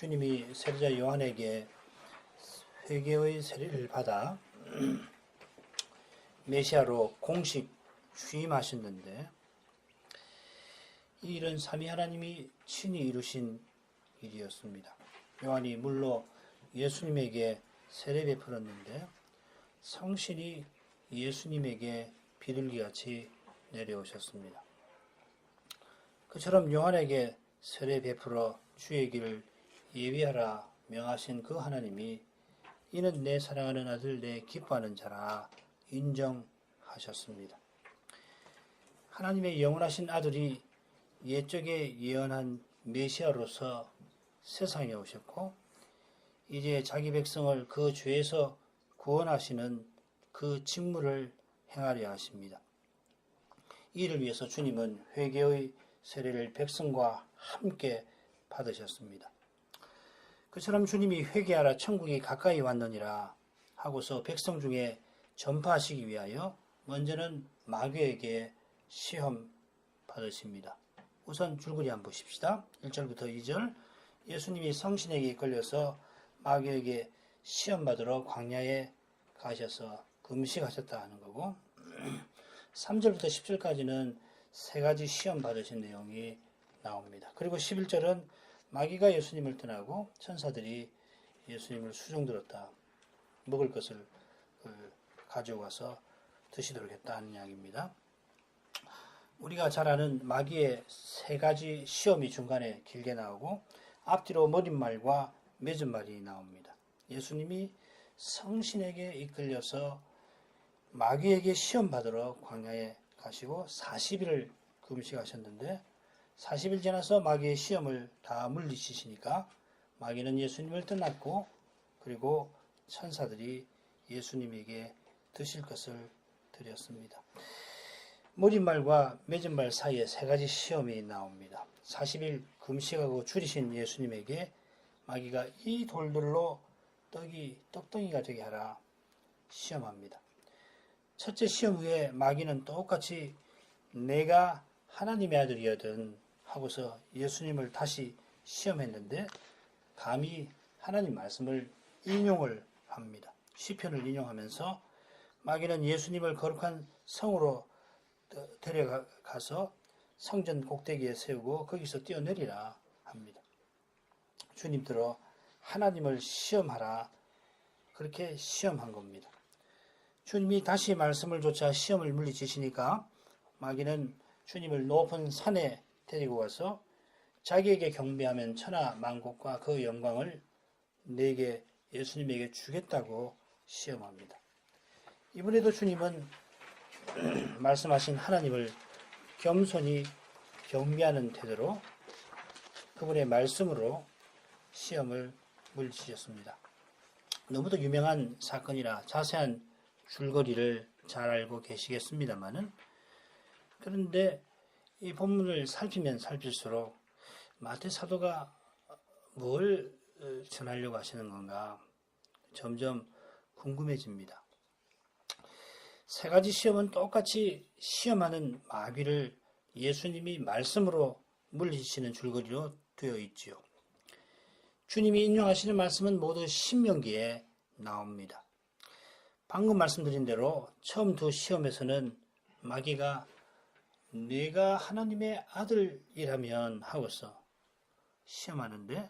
주님이 세례자 요한에게 회개의 세례를 받아 메시아로 공식 취임하셨는데, 이 일은 삼위 하나님이 친히 이루신 일이었습니다. 요한이 물로 예수님에게 세례 베풀었는데 성신이 예수님에게 비둘기같이 내려오셨습니다. 그처럼 요한에게 세례 베풀어 주의 길을 예비하라 명하신 그 하나님이 이는 내 사랑하는 아들 내 기뻐하는 자라 인정하셨습니다. 하나님의 영원하신 아들이 옛적에 예언한 메시아로서 세상에 오셨고 이제 자기 백성을 그 죄에서 구원하시는 그 직무를 행하려 하십니다. 이를 위해서 주님은 회개의 세례를 백성과 함께 받으셨습니다. 그처럼 주님이 회개하라 천국이 가까이 왔느니라 하고서 백성 중에 전파하시기 위하여 먼저는 마귀에게 시험 받으십니다. 우선 줄거리 한번 보십시다. 1절부터 2절. 예수님이 성신에게 이끌려서 마귀에게 시험 받으러 광야에 가셔서 금식하셨다 하는 거고, 3절부터 10절까지는 세 가지 시험 받으신 내용이 나옵니다. 그리고 11절은 마귀가 예수님을 떠나고 천사들이 예수님을 수종들었다. 먹을 것을 가져와서 드시도록 했다 하는 이야기입니다. 우리가 잘 아는 마귀의 세 가지 시험이 중간에 길게 나오고 앞뒤로 머릿말과 맺은 말이 나옵니다. 예수님이 성신에게 이끌려서 마귀에게 시험 받으러 광야에 가시고 40일을 금식하셨는데 40일 지나서 마귀의 시험을 다 물리치시니까 마귀는 예수님을 떠났고 그리고 천사들이 예수님에게 드실 것을 드렸습니다. 머릿말과 맺은 말 사이에 세 가지 시험이 나옵니다. 40일 금식하고 줄이신 예수님에게 마귀가 이 돌들로 떡덩이가 되게 하라 시험합니다. 첫째 시험 후에 마귀는 똑같이 내가 하나님의 아들이거든 하고서 예수님을 다시 시험했는데 감히 하나님 말씀을 인용을 합니다. 시편을 인용하면서 마귀는 예수님을 거룩한 성으로 데려가서 성전 꼭대기에 세우고 거기서 뛰어내리라 합니다. 주님들어 하나님을 시험하라 그렇게 시험한 겁니다. 주님이 다시 말씀을 조차 시험을 물리치시니까 마귀는 주님을 높은 산에 데리고 가서 자기에게 경배하면 천하 만국과 그 영광을 내게 예수님에게 주겠다고 시험합니다. 이번에도 주님은 말씀하신 하나님을 겸손히 경배하는 태도로 그분의 말씀으로 시험을 물리치셨습니다. 너무도 유명한 사건이라 자세한 줄거리를 잘 알고 계시겠습니다만은 그런데 이 본문을 살피면 살필수록 마태 사도가 뭘 전하려고 하시는 건가 점점 궁금해집니다. 세 가지 시험은 똑같이 시험하는 마귀를 예수님이 말씀으로 물리치시는 줄거리로 되어 있지요. 주님이 인용하시는 말씀은 모두 신명기에 나옵니다. 방금 말씀드린 대로 처음 두 시험에서는 마귀가 내가 하나님의 아들이라면 하고서 시험하는데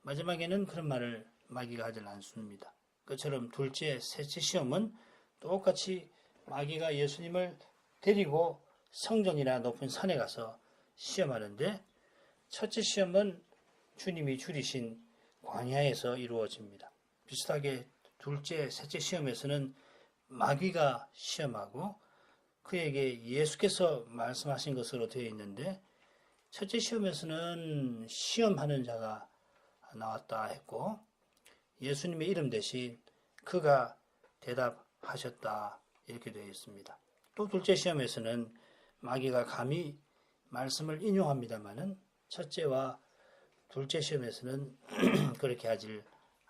마지막에는 그런 말을 마귀가 하지 않습니다. 그처럼 둘째, 셋째 시험은 똑같이 마귀가 예수님을 데리고 성전이나 높은 산에 가서 시험하는데 첫째 시험은 주님이 줄이신 광야에서 이루어집니다. 비슷하게 둘째, 셋째 시험에서는 마귀가 시험하고 그에게 예수께서 말씀하신 것으로 되어 있는데 첫째 시험에서는 시험하는 자가 나왔다 했고 예수님의 이름 대신 그가 대답하셨다 이렇게 되어 있습니다. 또 둘째 시험에서는 마귀가 감히 말씀을 인용합니다마는 첫째와 둘째 시험에서는 그렇게 하질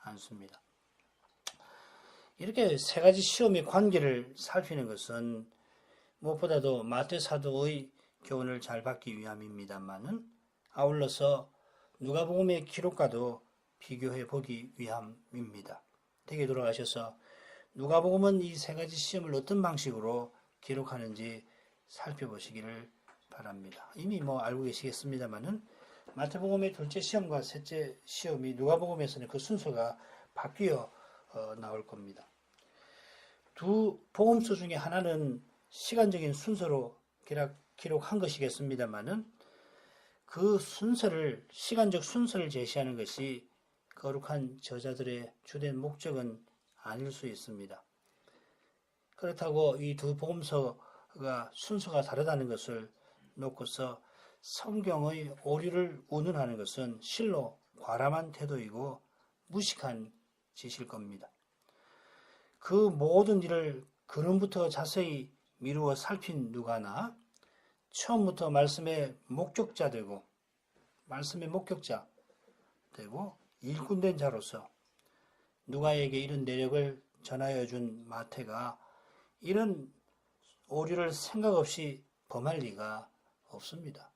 않습니다. 이렇게 세 가지 시험의 관계를 살피는 것은 무엇보다도 마태 사도의 교훈을 잘 받기 위함입니다만은 아울러서 누가복음의 기록과도 비교해 보기 위함입니다. 댁에 돌아가셔서 누가복음은 이 세 가지 시험을 어떤 방식으로 기록하는지 살펴보시기를 바랍니다. 이미 알고 계시겠습니다만은 마태복음의 둘째 시험과 셋째 시험이 누가복음에서는 그 순서가 바뀌어 나올 겁니다. 두 복음서 중에 하나는 시간적인 순서로 기록한 것이겠습니다만은 그 순서를, 시간적 순서를 제시하는 것이 거룩한 저자들의 주된 목적은 아닐 수 있습니다. 그렇다고 이 두 복음서가 순서가 다르다는 것을 놓고서 성경의 오류를 운운하는 것은 실로 과람한 태도이고 무식한 짓일 겁니다. 그 모든 일을 근원부터 자세히 미루어 살핀 누가나 처음부터 말씀의 목격자 되고 일꾼된 자로서 누가에게 이런 내력을 전하여 준 마태가 이런 오류를 생각 없이 범할 리가 없습니다.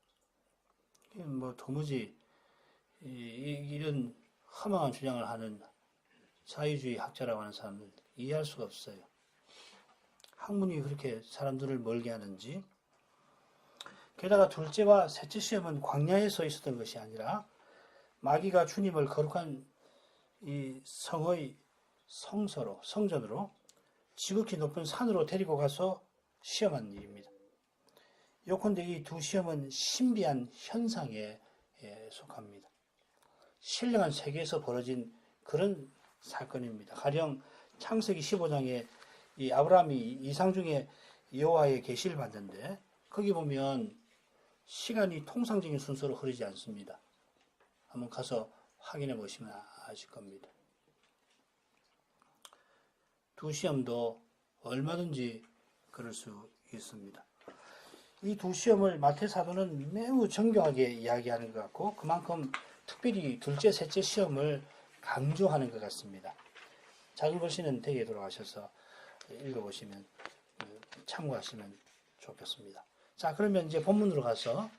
도무지 이런 허망한 주장을 하는 자유주의 학자라고 하는 사람을 이해할 수가 없어요. 학문이 그렇게 사람들을 멀게 하는지. 게다가 둘째와 셋째 시험은 광야에서 있었던 것이 아니라 마귀가 주님을 거룩한 이 성의 성전으로 지극히 높은 산으로 데리고 가서 시험한 일입니다. 요컨대 이 두 시험은 신비한 현상에 속합니다. 신령한 세계에서 벌어진 그런 사건입니다. 가령 창세기 15장에 이 아브라함이 이상 중에 여호와의 계시를 받는데 거기 보면 시간이 통상적인 순서로 흐르지 않습니다. 한번 가서 확인해 보시면 아실 겁니다. 두 시험도 얼마든지 그럴 수 있습니다. 이 두 시험을 마태 사도는 매우 정교하게 이야기하는 것 같고 그만큼 특별히 둘째, 셋째 시험을 강조하는 것 같습니다. 자기 글씨는 댁에 돌아가셔서 읽어보시면 참고하시면 좋겠습니다. 자, 그러면 이제 본문으로 가서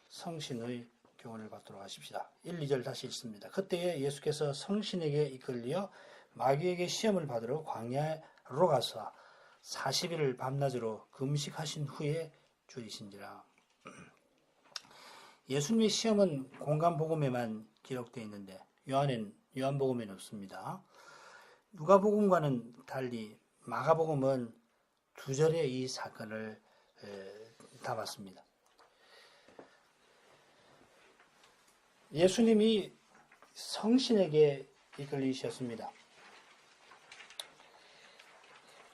성신의 교훈을 받도록 하십시다. 1, 2절 다시 읽습니다. 그때에 예수께서 성신에게 이끌려 마귀에게 시험을 받으러 광야로 가서 40일을 밤낮으로 금식하신 후에 줄이신지라. 예수님의 시험은 공간복음에만 기록되어 있는데 요한복음에는 없습니다. 누가복음과는 달리 마가복음은 두 절에 이 사건을 담았습니다. 예수님이 성신에게 이끌리셨습니다.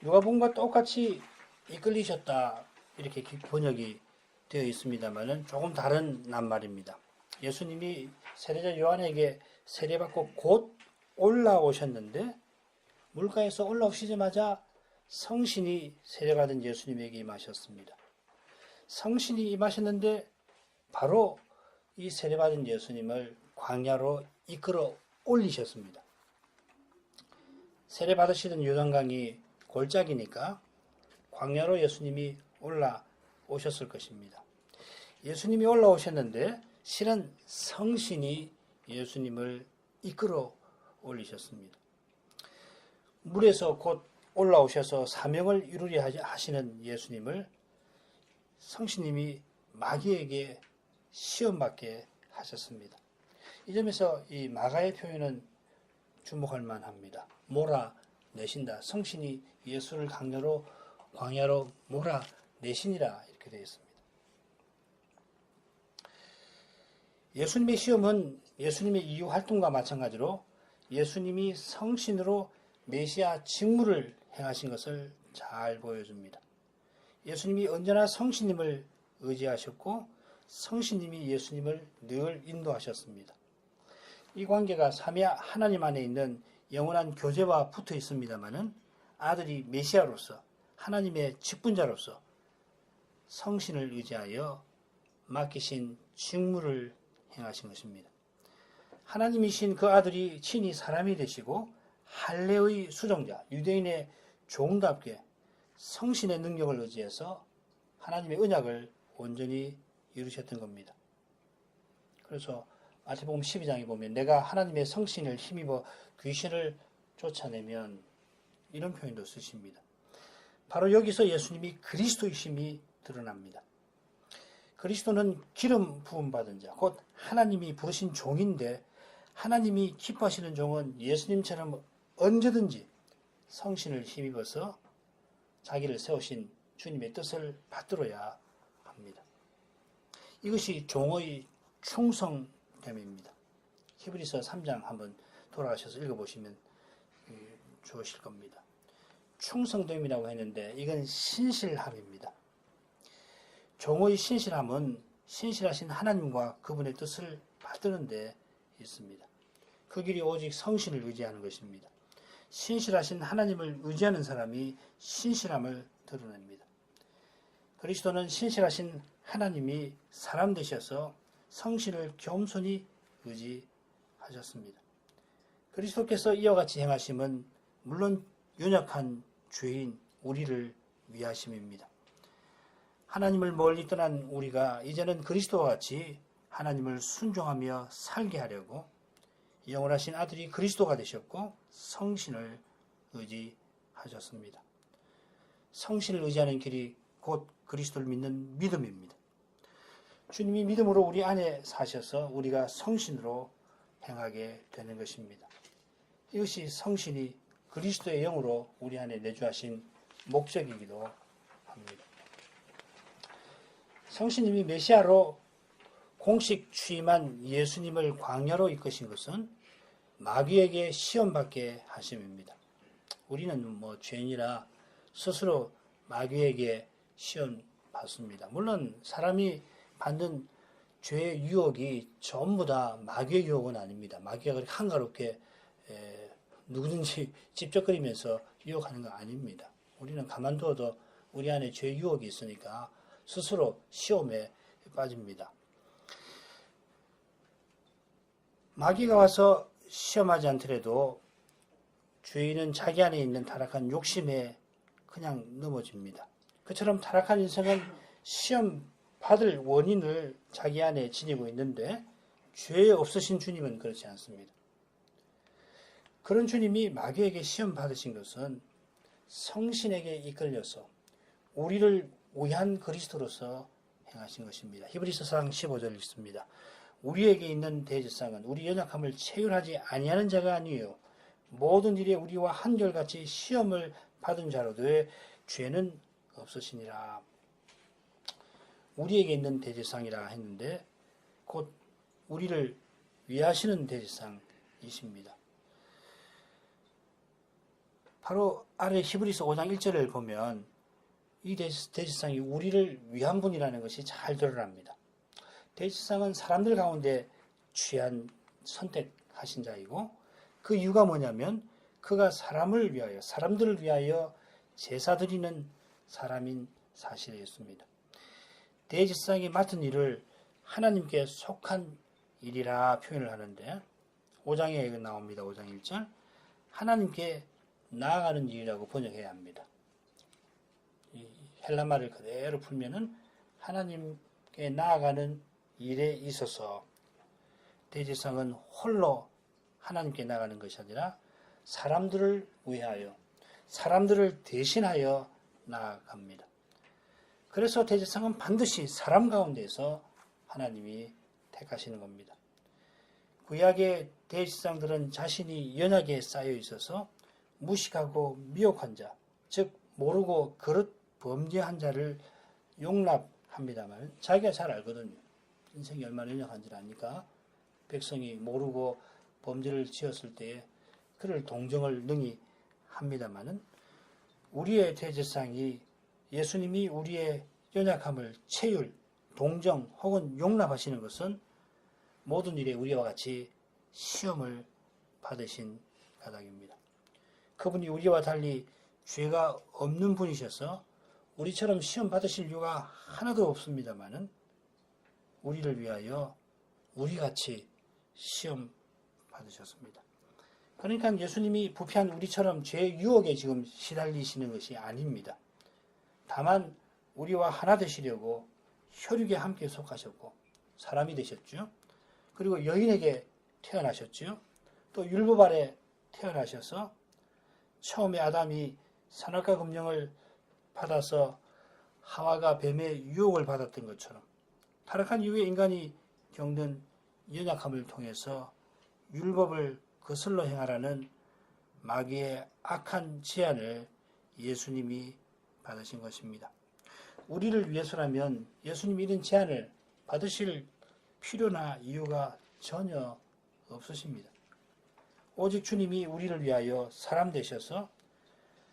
누가복음과 똑같이 이끌리셨다 이렇게 번역이 되어 있습니다만은 조금 다른 낱말입니다. 예수님이 세례자 요한에게 세례받고 곧 올라오셨는데 물가에서 올라오시자마자 성신이 세례받은 예수님에게 임하셨습니다. 성신이 임하셨는데 바로 이 세례받은 예수님을 광야로 이끌어 올리셨습니다. 세례받으시던 요단강이 골짜기니까 광야로 예수님이 올라오셨을 것입니다. 예수님이 올라오셨는데 실은 성신이 예수님을 이끌어 올리셨습니다. 물에서 곧 올라오셔서 사명을 이루려 하시는 예수님을 성신님이 마귀에게 시험받게 하셨습니다. 이 점에서 이 마가의 표현은 주목할 만합니다. 몰아내신다. 성신이 예수를 광야로 몰아내시니라 이렇게 되어 있습니다. 예수님의 시험은 예수님의 이후 활동과 마찬가지로 예수님이 성신으로 메시아 직무를 행하신 것을 잘 보여줍니다. 예수님이 언제나 성신님을 의지하셨고 성신님이 예수님을 늘 인도하셨습니다. 이 관계가 삼위 하나님 안에 있는 영원한 교제와 붙어 있습니다마는 아들이 메시아로서 하나님의 직분자로서 성신을 의지하여 맡기신 직무를 행하신 것입니다. 하나님이신 그 아들이 친히 사람이 되시고 할례의 수종자, 유대인의 종답게 성신의 능력을 의지해서 하나님의 언약을 온전히 이루셨던 겁니다. 그래서 마태복음 12장에 보면 내가 하나님의 성신을 힘입어 귀신을 쫓아내면 이런 표현도 쓰십니다. 바로 여기서 예수님이 그리스도이심이 드러납니다. 그리스도는 기름 부음 받은 자, 곧 하나님이 부르신 종인데 하나님이 기뻐하시는 종은 예수님처럼 언제든지 성신을 힘입어서 자기를 세우신 주님의 뜻을 받들어야 합니다. 이것이 종의 충성됨입니다. 히브리서 3장 한번 돌아가셔서 읽어보시면 좋으실 겁니다. 충성됨이라고 했는데 이건 신실함입니다. 종의 신실함은 신실하신 하나님과 그분의 뜻을 받드는 데 있습니다. 그 길이 오직 성신을 의지하는 것입니다. 신실하신 하나님을 의지하는 사람이 신실함을 드러냅니다. 그리스도는 신실하신 하나님이 사람 되셔서 성신을 겸손히 의지하셨습니다. 그리스도께서 이와 같이 행하심은 물론 연약한 죄인 우리를 위하심입니다. 하나님을 멀리 떠난 우리가 이제는 그리스도와 같이 하나님을 순종하며 살게 하려고 영원하신 아들이 그리스도가 되셨고 성신을 의지하셨습니다. 성신을 의지하는 길이 곧 그리스도를 믿는 믿음입니다. 주님이 믿음으로 우리 안에 사셔서 우리가 성신으로 행하게 되는 것입니다. 이것이 성신이 그리스도의 영으로 우리 안에 내주하신 목적이기도 합니다. 성신님이 메시아로 공식 취임한 예수님을 광야로 이끄신 것은 마귀에게 시험받게 하심입니다. 우리는 죄인이라 스스로 마귀에게 시험받습니다. 물론 사람이 받는 죄의 유혹이 전부 다 마귀의 유혹은 아닙니다. 마귀가 그렇게 한가롭게 누구든지 찝쩍거리면서 유혹하는 거 아닙니다. 우리는 가만두어도 우리 안에 죄의 유혹이 있으니까 스스로 시험에 빠집니다. 마귀가 와서 시험하지 않더라도 죄인은 자기 안에 있는 타락한 욕심에 그냥 넘어집니다. 그처럼 타락한 인생은 시험 받을 원인을 자기 안에 지니고 있는데 죄 없으신 주님은 그렇지 않습니다. 그런 주님이 마귀에게 시험 받으신 것은 성신에게 이끌려서 우리를 위한 그리스도로서 행하신 것입니다. 히브리서 4장 15절 읽습니다. 우리에게 있는 대제사장은 우리 연약함을 체휼하지 아니하는 자가 아니요 모든 일에 우리와 한결같이 시험을 받은 자로되 죄는 없으시니라. 우리에게 있는 대제사장이라 했는데 곧 우리를 위하시는 대제사장이십니다. 바로 아래 히브리서 5장 1절을 보면 이 대제사장이 우리를 위한 분이라는 것이 잘 드러납니다. 대제사장은 사람들 가운데 취한 선택하신 자이고 그 이유가 뭐냐면 그가 사람들을 위하여 제사 드리는 사람인 사실이었습니다. 대제사장이 맡은 일을 하나님께 속한 일이라 표현을 하는데 5장에 나옵니다. 5장 1절 하나님께 나아가는 일이라고 번역해야 합니다. 이 헬라말을 그대로 풀면은 하나님께 나아가는 일에 있어서 대제사장은 홀로 하나님께 나가는 것이 아니라 사람들을 위하여 사람들을 대신하여 나아갑니다. 그래서 대제사장은 반드시 사람 가운데서 하나님이 택하시는 겁니다. 구약의 대제사장들은 자신이 연약에 쌓여 있어서 무식하고 미혹한 자, 즉 모르고 그릇 범죄한 자를 용납합니다만 자기가 잘 알거든요. 인생이 얼마나 연약한지를 아니까 백성이 모르고 범죄를 지었을 때에 그를 동정을 능히 합니다마는 우리의 대제사장이 예수님이 우리의 연약함을 체휼, 동정 혹은 용납하시는 것은 모든 일에 우리와 같이 시험을 받으신 까닭입니다. 그분이 우리와 달리 죄가 없는 분이셔서 우리처럼 시험 받으실 이유가 하나도 없습니다마는 우리를 위하여 우리같이 시험 받으셨습니다. 그러니까 예수님이 부패한 우리처럼 죄의 유혹에 지금 시달리시는 것이 아닙니다. 다만 우리와 하나 되시려고 혈육에 함께 속하셨고 사람이 되셨죠. 그리고 여인에게 태어나셨지요. 또 율법 아래 태어나셔서 처음에 아담이 선악과 금령을 받아서 하와가 뱀의 유혹을 받았던 것처럼 타락한 이후에 인간이 겪는 연약함을 통해서 율법을 거슬러 행하라는 마귀의 악한 제안을 예수님이 받으신 것입니다. 우리를 위해서라면 예수님이 이런 제안을 받으실 필요나 이유가 전혀 없으십니다. 오직 주님이 우리를 위하여 사람 되셔서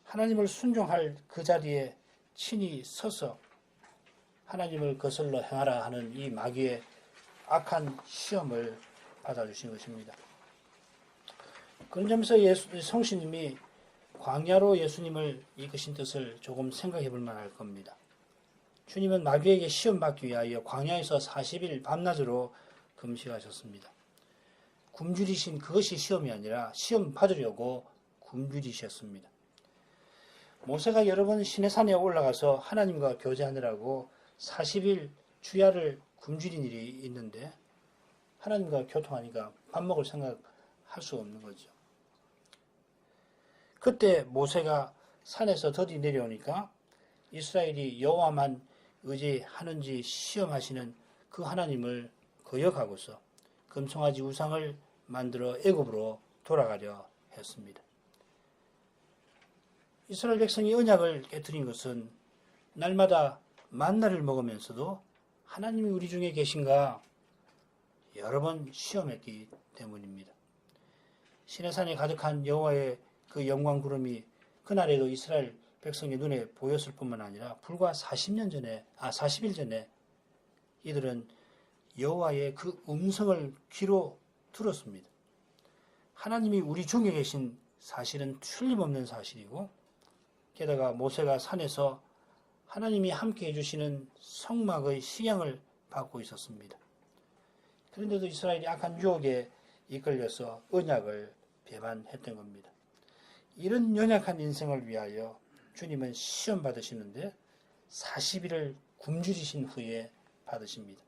하나님을 순종할 그 자리에 친히 서서 하나님을 거슬러 행하라 하는 이 마귀의 악한 시험을 받아주신 것입니다. 그런 점에서 성신님이 광야로 예수님을 이끄신 뜻을 조금 생각해 볼 만할 겁니다. 주님은 마귀에게 시험받기 위하여 광야에서 40일 밤낮으로 금식하셨습니다. 굶주리신 그것이 시험이 아니라 시험 받으려고 굶주리셨습니다. 모세가 여러 번 시내산에 올라가서 하나님과 교제하느라고 40일 주야를 굶주린 일이 있는데 하나님과 교통하니까 밥 먹을 생각할 수 없는 거죠. 그때 모세가 산에서 더디 내려오니까 이스라엘이 여호와만 의지하는지 시험하시는 그 하나님을 거역하고서 금송아지 우상을 만들어 애굽으로 돌아가려 했습니다. 이스라엘 백성이 언약을 깨뜨린 것은 날마다 만나를 먹으면서도 하나님이 우리 중에 계신가 여러 번 시험했기 때문입니다. 시내산에 가득한 여호와의 그 영광 구름이 그날에도 이스라엘 백성의 눈에 보였을 뿐만 아니라 불과 40일 전에 이들은 여호와의 그 음성을 귀로 들었습니다. 하나님이 우리 중에 계신 사실은 틀림없는 사실이고 게다가 모세가 산에서 하나님이 함께 해주시는 성막의 식양을 받고 있었습니다. 그런데도 이스라엘이 악한 유혹에 이끌려서 언약을 배반했던 겁니다. 이런 연약한 인생을 위하여 주님은 시험 받으시는데 40일을 굶주리신 후에 받으십니다.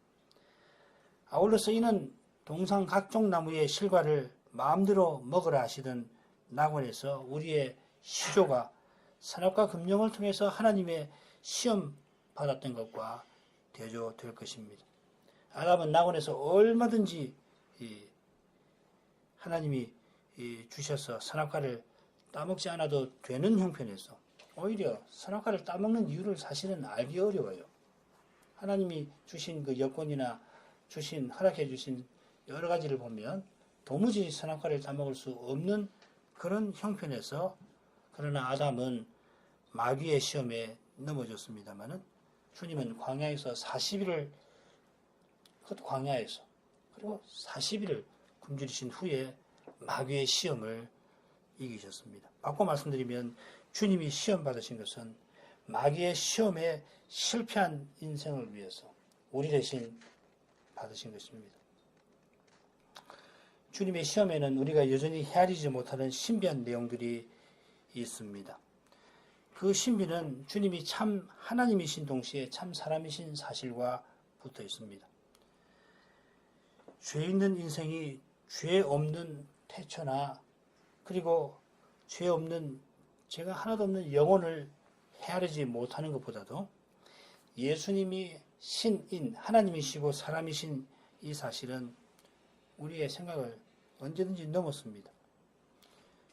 아울러서 이는 동상 각종 나무의 실과를 마음대로 먹으라 하시던 낙원에서 우리의 시조가 선악과 금령을 통해서 하나님의 시험 받았던 것과 대조될 것입니다. 아담은 낙원에서 얼마든지 하나님이 주셔서 선악과를 따먹지 않아도 되는 형편에서 오히려 선악과를 따먹는 이유를 사실은 알기 어려워요. 하나님이 주신 그 여건이나 허락해 주신 여러 가지를 보면 도무지 선악과를 따먹을 수 없는 그런 형편에서 그러나 아담은 마귀의 시험에 넘어졌습니다마는 주님은 광야에서 40일을 그것도 광야에서 그리고 40일을 굶주리신 후에 마귀의 시험을 이기셨습니다. 바꿔 말씀드리면 주님이 시험 받으신 것은 마귀의 시험에 실패한 인생을 위해서 우리 대신 받으신 것입니다. 주님의 시험에는 우리가 여전히 헤아리지 못하는 신비한 내용들이 있습니다. 그 신비는 주님이 참 하나님이신 동시에 참 사람이신 사실과 붙어 있습니다. 죄 있는 인생이 죄 없는 태초나 그리고 죄 없는 죄가 하나도 없는 영혼을 헤아리지 못하는 것보다도 예수님이 신인 하나님이시고 사람이신 이 사실은 우리의 생각을 언제든지 넘었습니다.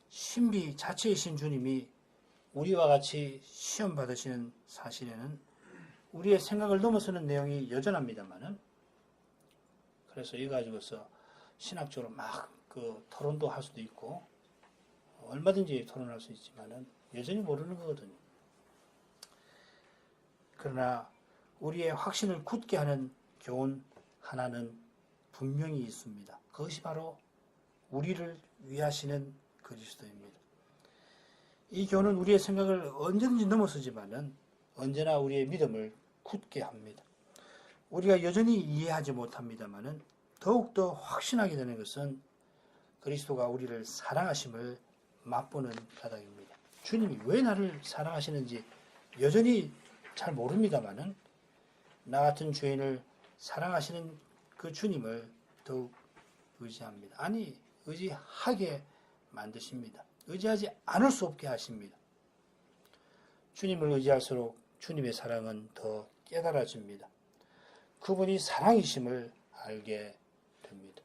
신비 자체이신 주님이 우리와 같이 시험 받으시는 사실에는 우리의 생각을 넘어서는 내용이 여전합니다만은 그래서 이거 가지고서 신학적으로 막 그 토론도 할 수도 있고 얼마든지 토론할 수 있지만은 여전히 모르는 거거든요. 그러나 우리의 확신을 굳게 하는 교훈 하나는 분명히 있습니다. 그것이 바로 우리를 위하시는 그리스도입니다. 이 교훈은 우리의 생각을 언제든지 넘어서지만은 언제나 우리의 믿음을 굳게 합니다. 우리가 여전히 이해하지 못합니다만은 더욱더 확신하게 되는 것은 그리스도가 우리를 사랑하심을 맛보는 까닭입니다. 주님이 왜 나를 사랑하시는지 여전히 잘 모릅니다만은 나 같은 죄인을 사랑하시는 그 주님을 더욱 의지합니다. 아니, 의지하게 만드십니다. 의지하지 않을 수 없게 하십니다. 주님을 의지할수록 주님의 사랑은 더 깨달아집니다. 그분이 사랑이심을 알게 됩니다.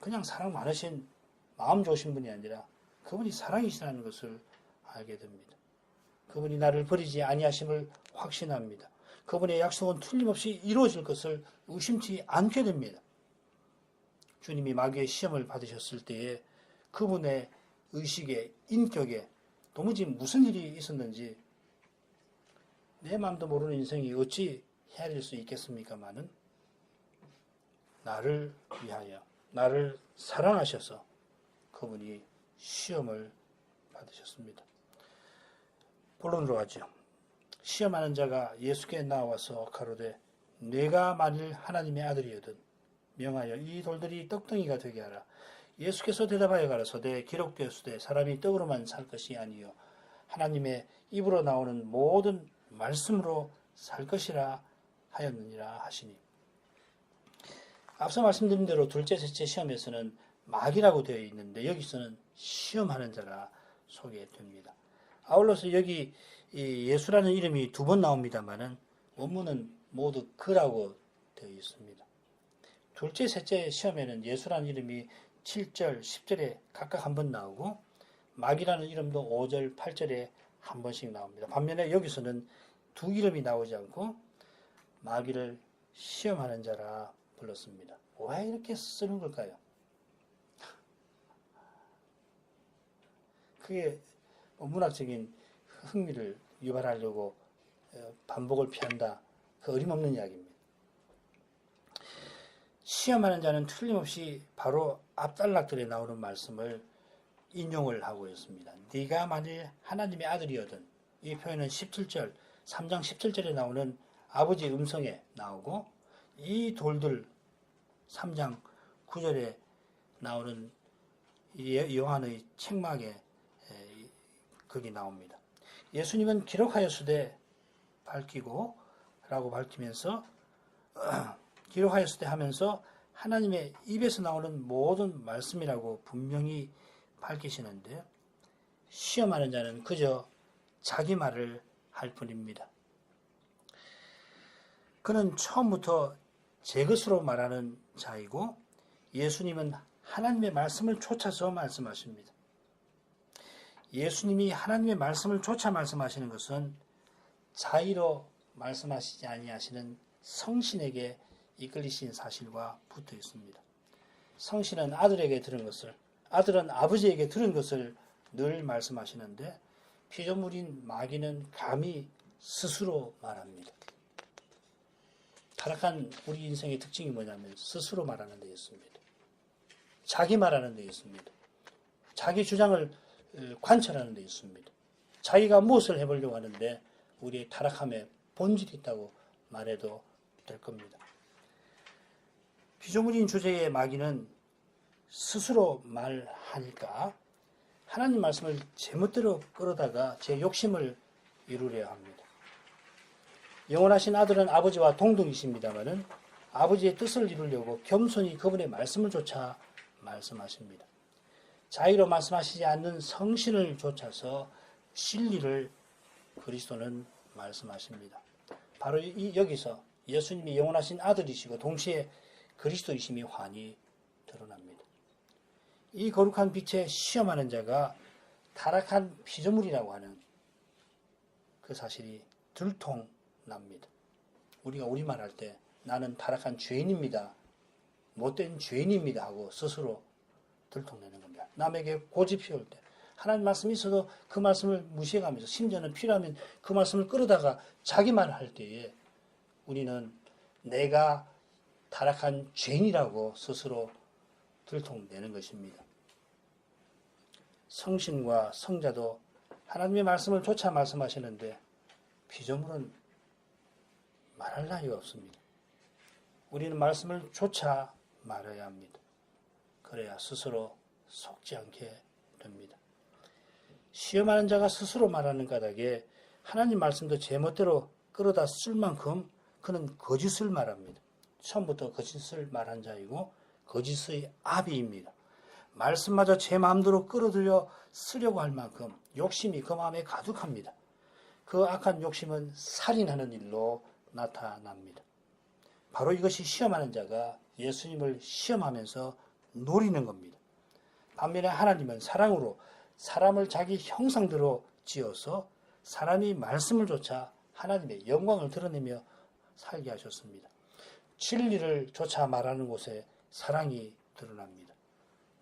그냥 사랑 많으신, 마음 좋으신 분이 아니라 그분이 사랑이시라는 것을 알게 됩니다. 그분이 나를 버리지 아니하심을 확신합니다. 그분의 약속은 틀림없이 이루어질 것을 의심치 않게 됩니다. 주님이 마귀의 시험을 받으셨을 때에 그분의 의식에, 인격에 도무지 무슨 일이 있었는지 내 마음도 모르는 인생이 어찌 헤아릴 수 있겠습니까마는 나를 위하여, 나를 사랑하셔서 그분이 시험을 받으셨습니다. 본론으로 가죠. 시험하는 자가 예수께 나와서 가로되 내가 만일 하나님의 아들이거든 명하여 이 돌들이 떡덩이가 되게 하라. 예수께서 대답하여 가라사대 기록되었으되 사람이 떡으로만 살 것이 아니요 하나님의 입으로 나오는 모든 말씀으로 살 것이라 하였느니라 하시니. 앞서 말씀드린 대로 둘째, 셋째 시험에서는 마귀라고 되어 있는데 여기서는 시험하는 자라 소개됩니다. 아울러서 여기 예수라는 이름이 2번 나옵니다만은 원문은 모두 그라고 되어 있습니다. 둘째, 셋째 시험에는 예수라는 이름이 7절, 10절에 각각 한 번 나오고 마귀라는 이름도 5절, 8절에 한 번씩 나옵니다. 반면에 여기서는 두 이름이 나오지 않고 마귀를 시험하는 자라 불렀습니다. 왜 이렇게 쓰는 걸까요? 그게 문학적인 흥미를 유발하려고 반복을 피한다. 그 어림없는 이야기입니다. 시험하는 자는 틀림없이 바로 앞단락들에 나오는 말씀을 인용을 하고 있습니다. 네가 만일 하나님의 아들이거든. 이 표현은 17절, 3장 17절에 나오는 아버지의 음성에 나오고 이 돌들 3장 9절에 나오는 요한의 책막에 거기 나옵니다. 예수님은 기록하였으되 밝히고 라고 밝히면서 기록하였으되 하면서 하나님의 입에서 나오는 모든 말씀이라고 분명히 밝히시는데 시험하는 자는 그저 자기 말을 할 뿐입니다. 그는 처음부터 제 것으로 말하는 자이고 예수님은 하나님의 말씀을 쫓아서 말씀하십니다. 예수님이 하나님의 말씀을 쫓아 말씀하시는 것은 자의로 말씀하시지 아니하시는 성신에게 이끌리신 사실과 붙어 있습니다. 성신은 아들에게 들은 것을, 아들은 아버지에게 들은 것을 늘 말씀하시는데 피조물인 마귀는 감히 스스로 말합니다. 타락한 우리 인생의 특징이 뭐냐면 스스로 말하는 데 있습니다. 자기 말하는 데 있습니다. 자기 주장을 관철하는 데 있습니다. 자기가 무엇을 해보려고 하는데 우리의 타락함에 본질이 있다고 말해도 될 겁니다. 피조물인 주제의 마귀는 스스로 말하니까 하나님 말씀을 제멋대로 끌어다가 제 욕심을 이루려 합니다. 영원하신 아들은 아버지와 동등이십니다마는 아버지의 뜻을 이루려고 겸손히 그분의 말씀을 쫓아 말씀하십니다. 자의로 말씀하시지 않는 성신을 쫓아서 진리를 그리스도는 말씀하십니다. 바로 여기서 예수님이 영원하신 아들이시고 동시에 그리스도이심이 환히 드러납니다. 이 거룩한 빛에 시험하는 자가 타락한 피조물이라고 하는 그 사실이 들통납니다. 우리가 우리말 할 때 나는 타락한 죄인입니다. 못된 죄인입니다 하고 스스로 들통내는 겁니다. 남에게 고집 피울 때 하나님 말씀이 있어도 그 말씀을 무시해가면서 심지어는 필요하면 그 말씀을 끌어다가 자기 말을 할 때에 우리는 내가 타락한 죄인이라고 스스로 들통내는 것입니다. 성신과 성자도 하나님의 말씀을 쫓아 말씀하시는데 피조물은 말할 나위가 없습니다. 우리는 말씀을 쫓아 말해야 합니다. 그래야 스스로 속지 않게 됩니다. 시험하는 자가 스스로 말하는 까닭에 하나님 말씀도 제멋대로 끌어다 쓸 만큼 그는 거짓을 말합니다. 처음부터 거짓을 말한 자이고 거짓의 아비입니다. 말씀마저 제 마음대로 끌어들여 쓰려고 할 만큼 욕심이 그 마음에 가득합니다. 그 악한 욕심은 살인하는 일로 나타납니다. 바로 이것이 시험하는 자가 예수님을 시험하면서 노리는 겁니다. 반면에 하나님은 사랑으로 사람을 자기 형상대로 지어서 사람이 말씀을 좇아 하나님의 영광을 드러내며 살게 하셨습니다. 진리를 좇아 말하는 곳에 사랑이 드러납니다.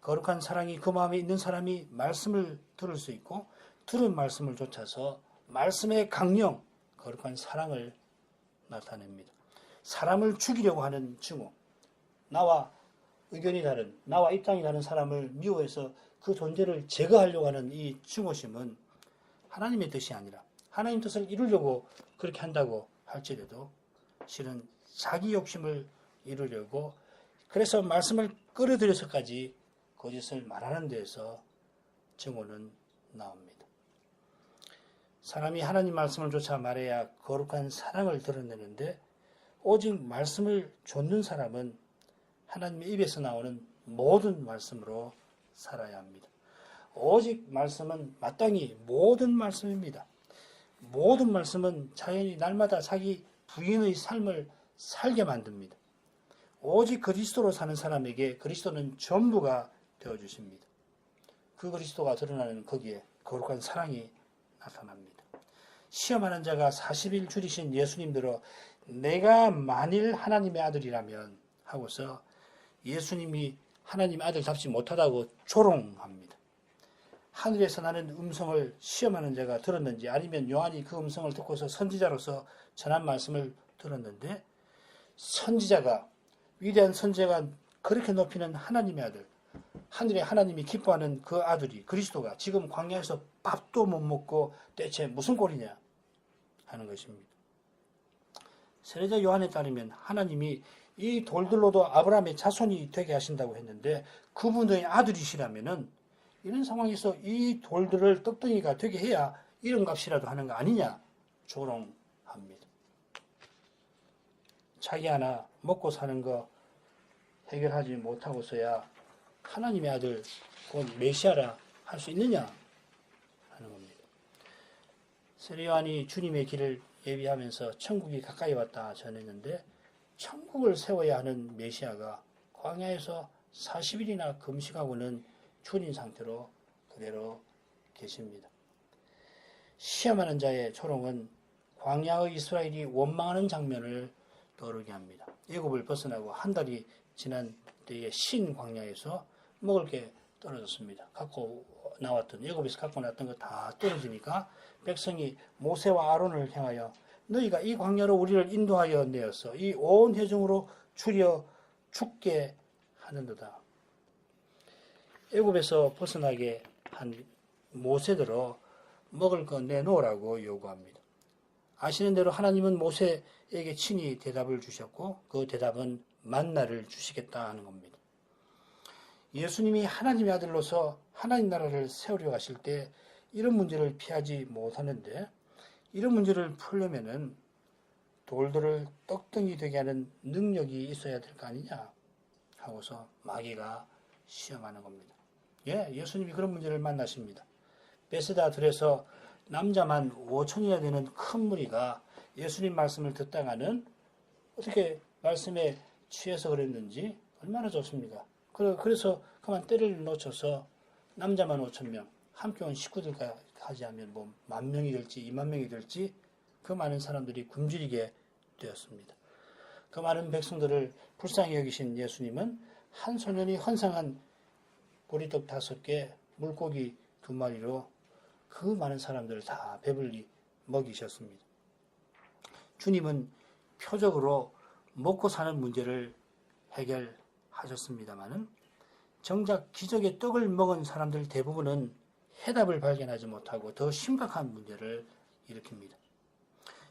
거룩한 사랑이 그 마음에 있는 사람이 말씀을 들을 수 있고 들은 말씀을 좇아서 말씀의 강령, 거룩한 사랑을 나타냅니다. 사람을 죽이려고 하는 증오, 나와 의견이 다른, 나와 입장이 다른 사람을 미워해서 그 존재를 제거하려고 하는 이 증오심은 하나님의 뜻이 아니라 하나님 뜻을 이루려고 그렇게 한다고 할지라도 실은 자기 욕심을 이루려고 그래서 말씀을 끌어들여서까지 거짓을 말하는 데에서 증오는 나옵니다. 사람이 하나님 말씀을 좇아 말해야 거룩한 사랑을 드러내는데 오직 말씀을 좇는 사람은 하나님의 입에서 나오는 모든 말씀으로 살아야 합니다. 오직 말씀은 마땅히 모든 말씀입니다. 모든 말씀은 자연히 날마다 자기 부인의 삶을 살게 만듭니다. 오직 그리스도로 사는 사람에게 그리스도는 전부가 되어주십니다. 그 그리스도가 드러나는 거기에 거룩한 사랑이 나타납니다. 시험하는 자가 40일 줄이신 예수님대로 내가 만일 하나님의 아들이라면 하고서 예수님이 하나님의 아들 답지 못하다고 조롱합니다. 하늘에서 나는 음성을 시험하는 자가 들었는지 아니면 요한이 그 음성을 듣고서 선지자로서 전한 말씀을 들었는데 선지자가 위대한 선지자가 그렇게 높이는 하나님의 아들 하늘에 하나님이 기뻐하는 그 아들이 그리스도가 지금 광야에서 밥도 못 먹고 대체 무슨 꼴이냐 하는 것입니다. 세례자 요한에 따르면 하나님이 이 돌들로도 아브라함의 자손이 되게 하신다고 했는데 그분의 아들이시라면은 이런 상황에서 이 돌들을 떡덩이가 되게 해야 이런 값이라도 하는 거 아니냐 조롱합니다. 자기 하나 먹고 사는 거 해결하지 못하고서야 하나님의 아들 곧 메시아라 할 수 있느냐 하는 겁니다. 세례 요한이 주님의 길을 예비하면서 천국이 가까이 왔다 전했는데 천국을 세워야 하는 메시아가 광야에서 40일이나 금식하고는 줄인 상태로 그대로 계십니다. 시험하는 자의 조롱은 광야의 이스라엘이 원망하는 장면을 떠오르게 합니다. 애굽을 벗어나고 한 달이 지난 때에 신 광야에서 먹을 게 떨어졌습니다. 갖고 나왔던 애굽에서 갖고 나왔던 거 다 떨어지니까 백성이 모세와 아론을 향하여 너희가 이 광야로 우리를 인도하여 내어서 이 온 회중으로 추려 죽게 하는도다. 애굽에서 벗어나게 한 모세대로 먹을 거 내놓으라고 요구합니다. 아시는 대로 하나님은 모세에게 친히 대답을 주셨고 그 대답은 만나를 주시겠다 하는 겁니다. 예수님이 하나님의 아들로서 하나님 나라를 세우려 하실 때 이런 문제를 피하지 못하는데 이런 문제를 풀려면은 돌들을 떡덩이 되게 하는 능력이 있어야 될 거 아니냐 하고서 마귀가 시험하는 겁니다. 예수님이 그런 문제를 만나십니다. 베세다 들에서 남자만 5천이나 되는 큰 무리가 예수님 말씀을 듣다가는 어떻게 말씀에 취해서 그랬는지 얼마나 좋습니까? 그래서 그만 때를 놓쳐서 남자만 5,000명, 함께 온 식구들까지 하면 뭐 10,000명이 될지 20,000명이 될지 그 많은 사람들이 굶주리게 되었습니다. 그 많은 백성들을 불쌍히 여기신 예수님은 한 소년이 헌상한 보리떡 5개, 물고기 2마리로 그 많은 사람들을 다 배불리 먹이셨습니다. 주님은 표적으로 먹고 사는 문제를 해결하셨습니다마는 정작 기적의 떡을 먹은 사람들 대부분은 해답을 발견하지 못하고 더 심각한 문제를 일으킵니다.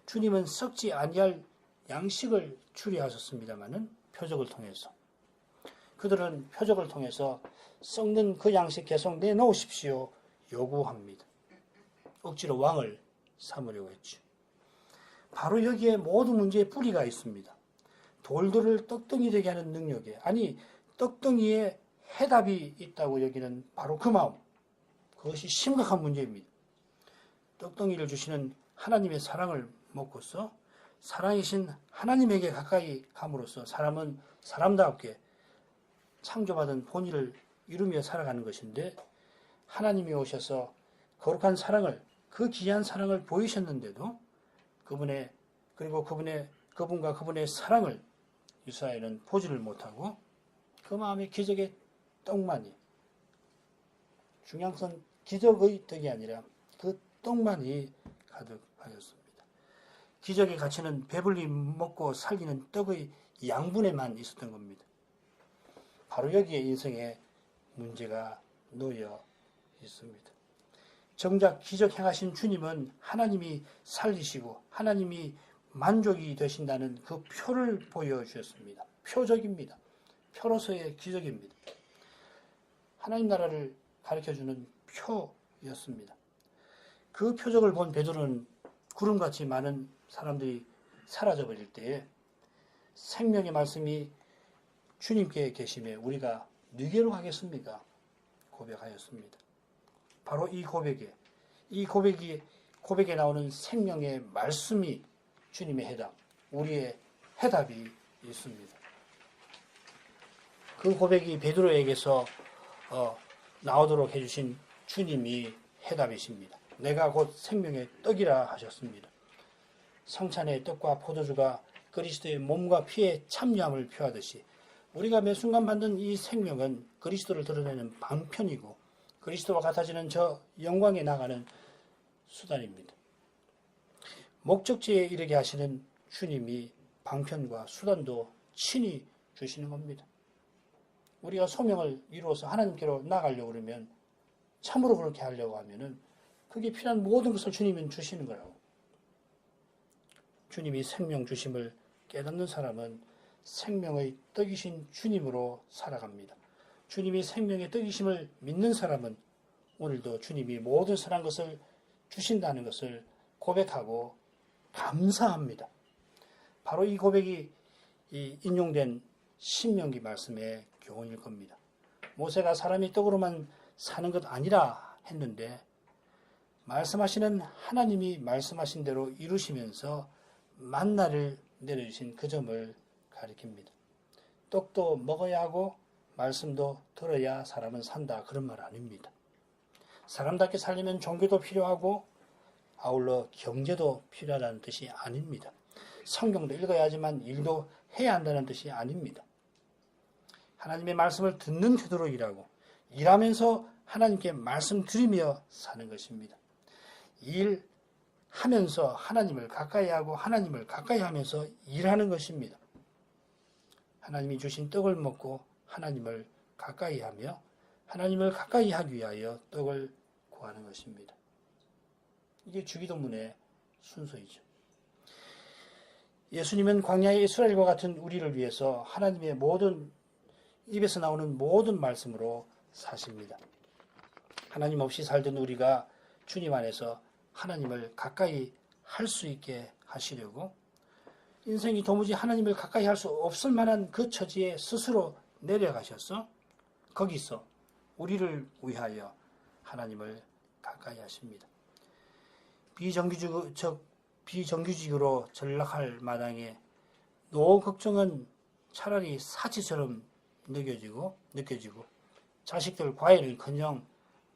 주님은 썩지 아니할 양식을 추리하셨습니다마는 표적을 통해서 그들은 표적을 통해서 썩는 그 양식 계속 내놓으십시오 요구합니다. 억지로 왕을 삼으려고 했죠. 바로 여기에 모든 문제의 뿌리가 있습니다. 돌들을 떡덩이 되게 하는 능력에 아니 떡덩이에 해답이 있다고 여기는 바로 그 마음, 그것이 심각한 문제입니다. 떡덩이를 주시는 하나님의 사랑을 먹고서 사랑이신 하나님에게 가까이 감으로써 사람은 사람답게 창조받은 본의를 이루며 살아가는 것인데, 하나님이 오셔서 거룩한 사랑을, 그 귀한 사랑을 보이셨는데도 그분과 그분의 사랑을 이스라엘은 보지를 못하고 그 마음에 기적의 떡만이, 중요한 것은 기적의 떡이 아니라 그 떡만이 가득하였습니다. 기적의 가치는 배불리 먹고 살리는 떡의 양분에만 있었던 겁니다. 바로 여기에 인생의 문제가 놓여 있습니다. 정작 기적 행하신 주님은 하나님이 살리시고 하나님이 만족이 되신다는 그 표를 보여주셨습니다. 표적입니다. 표로서의 기적입니다. 하나님 나라를 가르쳐주는 표였습니다. 그 표적을 본 베드로는 구름같이 많은 사람들이 사라져버릴 때에 생명의 말씀이 주님께 계심에 우리가 누구로 가겠습니까? 고백하였습니다. 바로 이 고백에 나오는 생명의 말씀이 주님의 해답, 우리의 해답이 있습니다. 그 고백이 베드로에게서 나오도록 해주신 주님이 해답이십니다. 내가 곧 생명의 떡이라 하셨습니다. 성찬의 떡과 포도주가 그리스도의 몸과 피의 참여함을 표하듯이 우리가 매 순간 받는 이 생명은 그리스도를 드러내는 방편이고 그리스도와 같아지는 저 영광에 나가는 수단입니다. 목적지에 이르게 하시는 주님이 방편과 수단도 친히 주시는 겁니다. 우리가 소명을 이루어서 하나님께로 나가려고 그러면, 참으로 그렇게 하려고 하면은 그게 필요한 모든 것을 주님은 주시는 거라고. 주님이 생명 주심을 깨닫는 사람은 생명의 떡이신 주님으로 살아갑니다. 주님이 생명의 떡이심을 믿는 사람은 오늘도 주님이 모든 선한 것을 주신다는 것을 고백하고 감사합니다. 바로 이 고백이 인용된 신명기 말씀의 교훈일 겁니다. 모세가 사람이 떡으로만 사는 것 아니라 했는데 말씀하시는 하나님이 말씀하신 대로 이루시면서 만나를 내려주신 그 점을 가리킵니다. 떡도 먹어야 하고 말씀도 들어야 사람은 산다, 그런 말 아닙니다. 사람답게 살려면 종교도 필요하고 아울러 경제도 필요하다는 뜻이 아닙니다. 성경도 읽어야 하지만 일도 해야 한다는 뜻이 아닙니다. 하나님의 말씀을 듣는 태도로 일하면서 하나님께 말씀드리며 사는 것입니다. 일하면서 하나님을 가까이 하고 하나님을 가까이 하면서 일하는 것입니다. 하나님이 주신 떡을 먹고 하나님을 가까이 하며 하나님을 가까이 하기 위하여 떡을 구하는 것입니다. 이게 주기도문의 순서이죠. 예수님은 광야의 이스라엘과 같은 우리를 위해서 하나님의 모든 입에서 나오는 모든 말씀으로 사십니다. 하나님 없이 살던 우리가 주님 안에서 하나님을 가까이 할 수 있게 하시려고 인생이 도무지 하나님을 가까이 할 수 없을 만한 그 처지에 스스로 내려가셔서 거기서 우리를 위하여 하나님을 가까이 하십니다. 비정규직으로 전락할 마당에 노후 걱정은 차라리 사치처럼 느껴지고 자식들 과외는커녕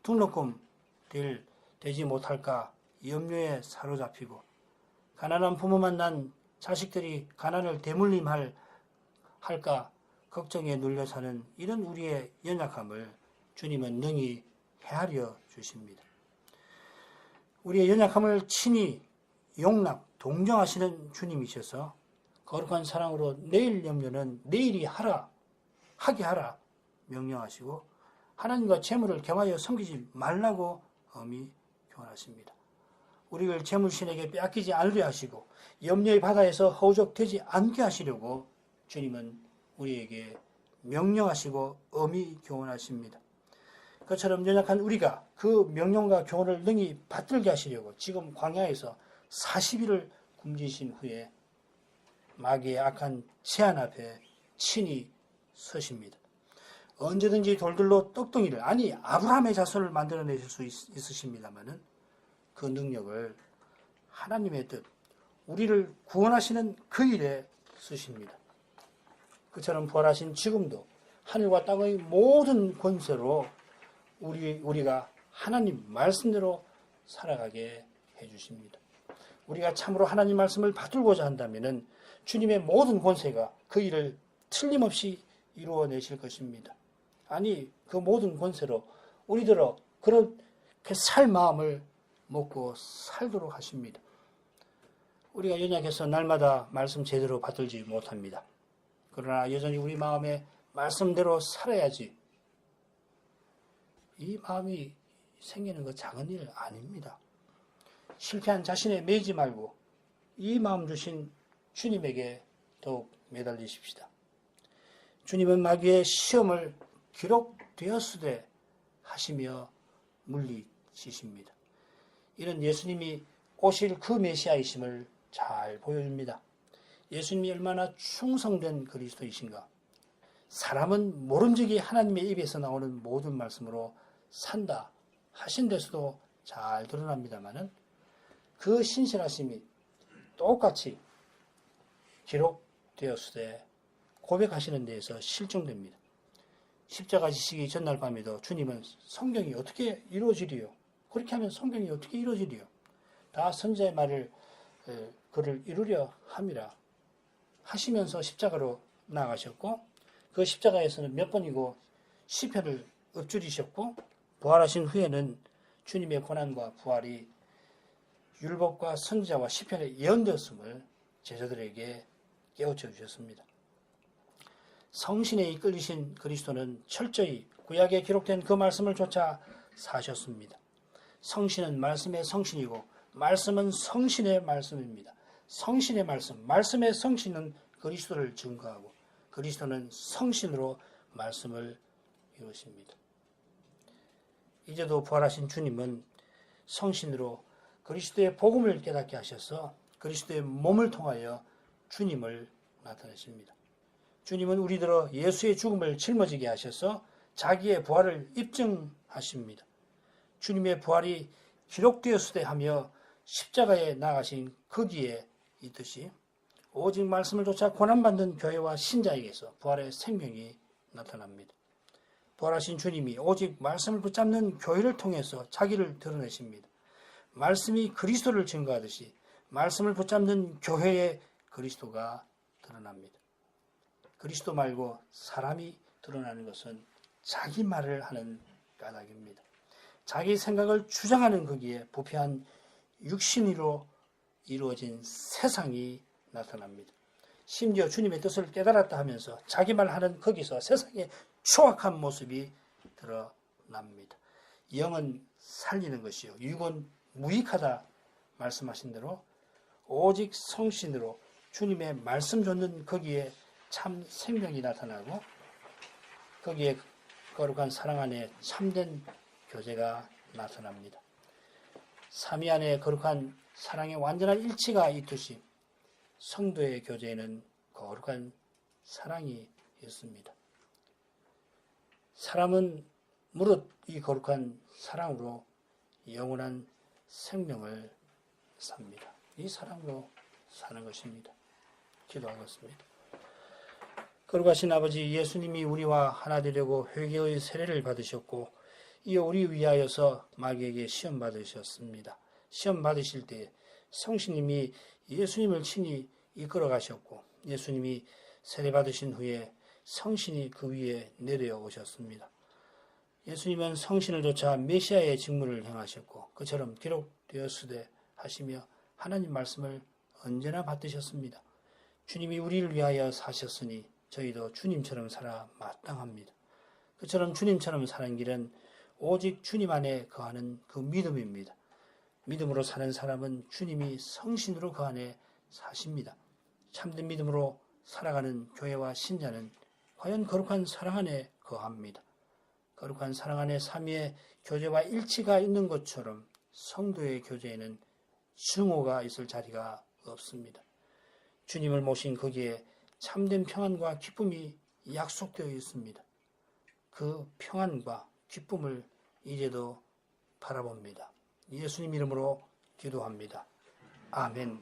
등록금 되지 못할까 염려에 사로잡히고 가난한 부모 만난 자식들이 가난을 대물림할까 걱정에 눌려 사는 이런 우리의 연약함을 주님은 능히 헤아려 주십니다. 우리의 연약함을 친히 용납, 동정하시는 주님이셔서 거룩한 사랑으로 내일 염려는 내일이 하게 하라 명령하시고 하나님과 재물을 겸하여 섬기지 말라고 엄히 교훈하십니다. 우리를 재물신에게 빼앗기지 않으려 하시고 염려의 바다에서 허우적되지 않게 하시려고 주님은 우리에게 명령하시고 엄히 교훈하십니다. 그처럼 연약한 우리가 그 명령과 교훈을 능히 받들게 하시려고 지금 광야에서 40일을 굶주신 후에 마귀의 악한 제안 앞에 친히 서십니다. 언제든지 돌들로 떡덩이를, 아니 아브라함의 자손을 만들어내실 수 있으십니다마는 그 능력을 하나님의 뜻, 우리를 구원하시는 그 일에 쓰십니다. 그처럼 부활하신 지금도 하늘과 땅의 모든 권세로 우리가 하나님 말씀대로 살아가게 해주십니다. 우리가 참으로 하나님 말씀을 받들고자 한다면 주님의 모든 권세가 그 일을 틀림없이 이루어내실 것입니다. 아니 그 모든 권세로 우리들어 그렇게 살 마음을 먹고 살도록 하십니다. 우리가 연약해서 날마다 말씀 제대로 받들지 못합니다. 그러나 여전히 우리 마음에 말씀대로 살아야지 이 마음이 생기는 거 작은 일 아닙니다. 실패한 자신에 매이지 말고 이 마음 주신 주님에게 더욱 매달리십시다. 주님은 마귀의 시험을 기록되었으되 하시며 물리치십니다. 이는 예수님이 오실 그 메시아이심을 잘 보여줍니다. 예수님이 얼마나 충성된 그리스도이신가. 사람은 모름지기 하나님의 입에서 나오는 모든 말씀으로 산다 하신 데서도 잘 드러납니다마는 그 신실하심이 똑같이 기록되었으되 고백하시는 데에서 실종됩니다. 십자가 지시기 전날 밤에도 주님은 성경이 어떻게 이루어지리요? 그렇게 하면 성경이 어떻게 이루어지리요? 다 선지자의 말을 그를 이루려 함이라 하시면서 십자가로 나아가셨고 그 십자가에서는 몇 번이고 시편을 읊조리셨고 부활하신 후에는 주님의 고난과 부활이 율법과 선지자와 시편에 예언되었음을 제자들에게 깨우쳐 주셨습니다. 성신에 이끌리신 그리스도는 철저히 구약에 기록된 그 말씀을 쫓아 사셨습니다. 성신은 말씀의 성신이고 말씀은 성신의 말씀입니다. 성신의 말씀, 말씀의 성신은 그리스도를 증거하고 그리스도는 성신으로 말씀을 이루십니다. 이제도 부활하신 주님은 성신으로 그리스도의 복음을 깨닫게 하셔서 그리스도의 몸을 통하여 주님을 나타내십니다. 주님은 우리들어 예수의 죽음을 짊어지게 하셔서 자기의 부활을 입증하십니다. 주님의 부활이 기록되었으되 하며 십자가에 나가신 거기에 있듯이 오직 말씀을 쫓아 고난받는 교회와 신자에게서 부활의 생명이 나타납니다. 부활하신 주님이 오직 말씀을 붙잡는 교회를 통해서 자기를 드러내십니다. 말씀이 그리스도를 증거하듯이 말씀을 붙잡는 교회에 그리스도가 드러납니다. 그리스도 말고 사람이 드러나는 것은 자기 말을 하는 까닭입니다. 자기 생각을 주장하는 거기에 부패한 육신으로 이루어진 세상이 나타납니다. 심지어 주님의 뜻을 깨달았다 하면서 자기 말하는 거기서 세상의 추악한 모습이 드러납니다. 영은 살리는 것이요 육은 무익하다 말씀하신 대로 오직 성신으로 주님의 말씀 줬는 거기에 참 생명이 나타나고 거기에 거룩한 사랑 안에 참된 교제가 나타납니다. 삼위 안에 거룩한 사랑의 완전한 일치가 있듯이 성도의 교제에는 거룩한 사랑이 있습니다. 사람은 무릇 이 거룩한 사랑으로 영원한 생명을 삽니다. 이 사랑으로 사는 것입니다. 기도하겠습니다. 거룩하신 아버지, 예수님이 우리와 하나 되려고 회개의 세례를 받으셨고 이어 우리 위하여서 마귀에게 시험 받으셨습니다. 시험 받으실 때 성신님이 예수님을 친히 이끌어 가셨고 예수님이 세례 받으신 후에 성신이 그 위에 내려오셨습니다. 예수님은 성신을 쫓아 메시아의 직무를 행하셨고 그처럼 기록되었으되 하시며 하나님 말씀을 언제나 받드셨습니다. 주님이 우리를 위하여 사셨으니 저희도 주님처럼 살아 마땅합니다. 그처럼 주님처럼 사는 길은 오직 주님 안에 거하는 그 믿음입니다. 믿음으로 사는 사람은 주님이 성신으로 그 안에 사십니다. 참된 믿음으로 살아가는 교회와 신자는 과연 거룩한 사랑 안에 거합니다. 거룩한 사랑 안에 삼위의 교제와 일치가 있는 것처럼 성도의 교제에는 증오가 있을 자리가 없습니다. 주님을 모신 거기에 참된 평안과 기쁨이 약속되어 있습니다. 그 평안과 기쁨을 이제도 바라봅니다. 예수님 이름으로 기도합니다. 아멘.